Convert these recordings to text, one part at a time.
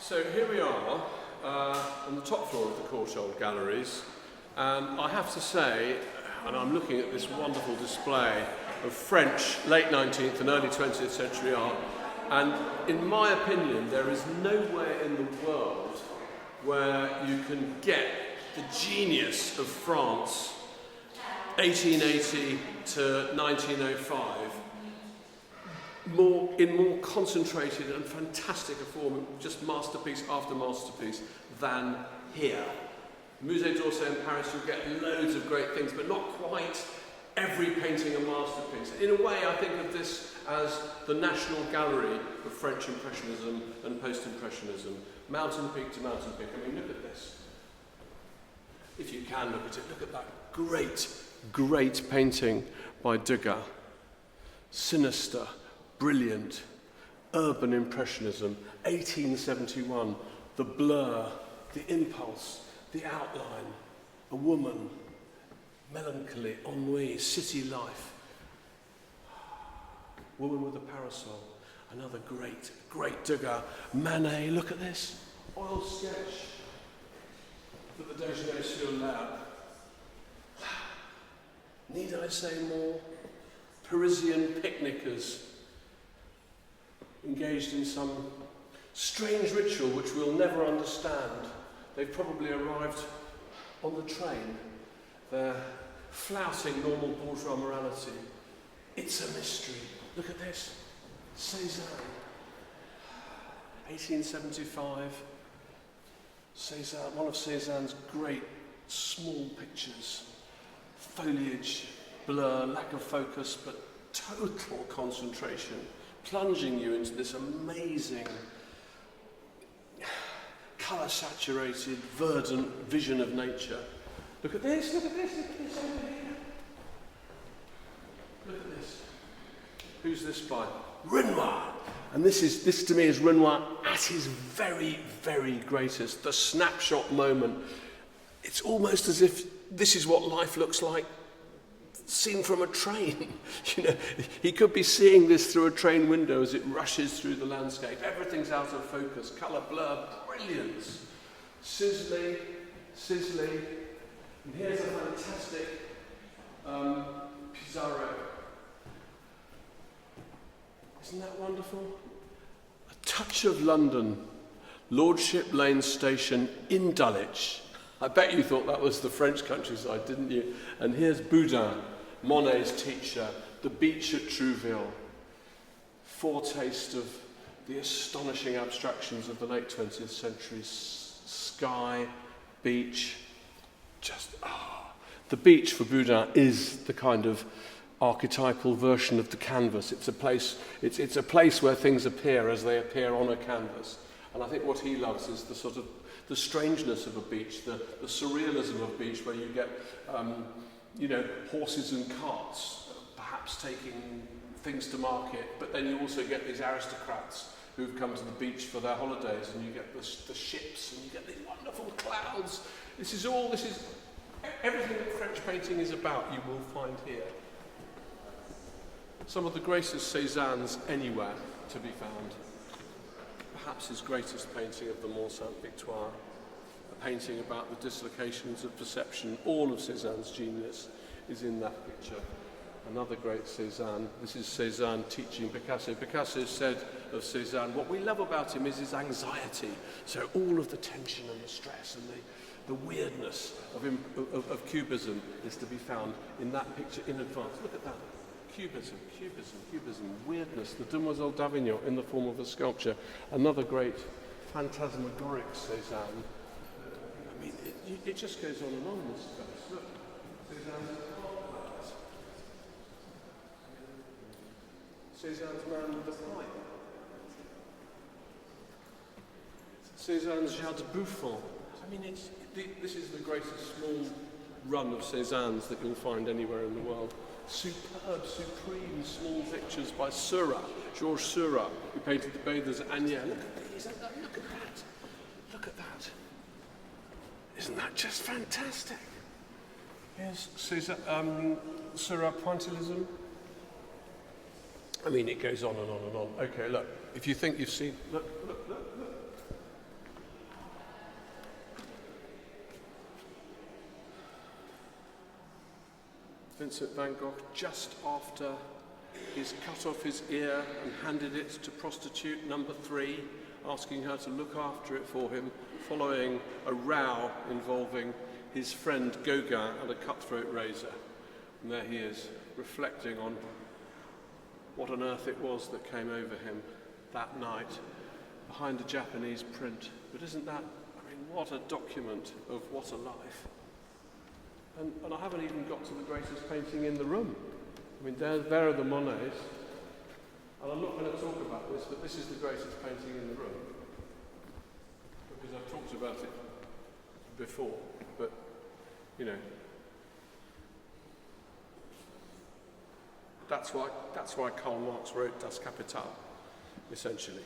So here we are on the top floor of the Courtauld galleries, and I have to say, and I'm looking at this wonderful display of French late 19th and early 20th century art, and in my opinion there is nowhere in the world where you can get the genius of France 1880 to 1905 in more concentrated and fantastic a form, just masterpiece after masterpiece, than here. Musée d'Orsay in Paris, you'll get loads of great things, but not quite every painting a masterpiece. In a way, I think of this as the National Gallery of French Impressionism and Post-Impressionism, mountain peak to mountain peak. I mean, look at this. If you can look at it, look at that great painting by Gogh. Sinister, brilliant, urban impressionism, 1871, the blur, the impulse, the outline, a woman, melancholy, ennui, city life, woman with a parasol, another great Gogh. Manet, look at this, oil sketch for the Déjeuner sur l'Herbe. Need I say more? Parisian picnickers engaged in some strange ritual which we'll never understand. They've probably arrived on the train. They're flouting normal bourgeois morality. It's a mystery. Look at this. Cézanne. 1875. Cézanne, one of Cézanne's great small pictures. Foliage, blur, lack of focus, but total concentration, plunging you into this amazing, colour-saturated, verdant vision of nature. Look at this, look at this, look at this over here. Look at this. Who's this by? Renoir. And this to me is Renoir at his very greatest, the snapshot moment. It's almost as if this is what life looks like seen from a train. You know, he could be seeing this through a train window as it rushes through the landscape. Everything's out of focus, colour blur, brilliance. Sizzling. And here's a fantastic Pizarro. Isn't that wonderful? A touch of London, Lordship Lane Station in Dulwich. I bet you thought that was the French countryside, didn't you? And here's Boudin, Monet's teacher, the beach at Trouville. Foretaste of the astonishing abstractions of the late 20th century. Sky, beach, The beach for Boudin is the kind of archetypal version of the canvas. It's a place where things appear as they appear on a canvas. And I think what he loves is the sort of the strangeness of a beach, the surrealism of a beach, where you get, horses and carts, perhaps taking things to market, but then you also get these aristocrats who've come to the beach for their holidays, and you get the ships, and you get these wonderful clouds. This is everything that French painting is about, you will find here. Some of the greatest Cézannes anywhere to be found. Perhaps his greatest painting of the Mont Saint-Victoire, a painting about the dislocations of perception. All of Cézanne's genius is in that picture. Another great Cézanne. This is Cézanne teaching Picasso. Picasso said of Cézanne, what we love about him is his anxiety. So all of the tension and the stress and the weirdness of Cubism is to be found in that picture in advance. Look at that. Cubism, weirdness, the Demoiselle d'Avignon in the form of a sculpture. Another great phantasmagoric Cézanne. I mean, it just goes on and on, this space. Look, Cézanne's Cézanne's man with the pipe. Cézanne's Jardin Buffon. I mean, this is the greatest small run of Cézanne's that you'll find anywhere in the world. Superb, supreme small pictures by Seurat, Georges Seurat, who painted the bathers at Agnières. Look at these, look at that. Isn't that just fantastic? Here's Seurat Pointillism. I mean, it goes on and on and on. Okay, look, if you think you've seen, look. Vincent van Gogh just after he's cut off his ear and handed it to prostitute number 3, asking her to look after it for him, following a row involving his friend Gogh and a cutthroat razor. And there he is, reflecting on what on earth it was that came over him that night behind a Japanese print. But isn't that, I mean, what a document of what a life. And I haven't even got to the greatest painting in the room. I mean, there are the Monets, and I'm not going to talk about this, but this is the greatest painting in the room, because I've talked about it before, but, you know, that's why Karl Marx wrote Das Kapital, essentially.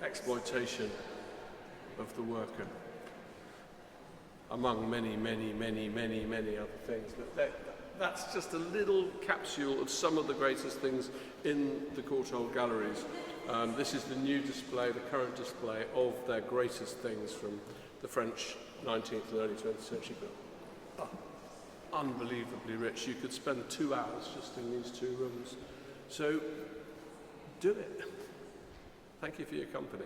Exploitation of the worker, among many, many, many, many, many other things. But that's just a little capsule of some of the greatest things in the Courtauld galleries. This is the new display, the current display of their greatest things from the French 19th and early 20th century. But unbelievably rich. You could spend 2 hours just in these 2 rooms. So do it. Thank you for your company.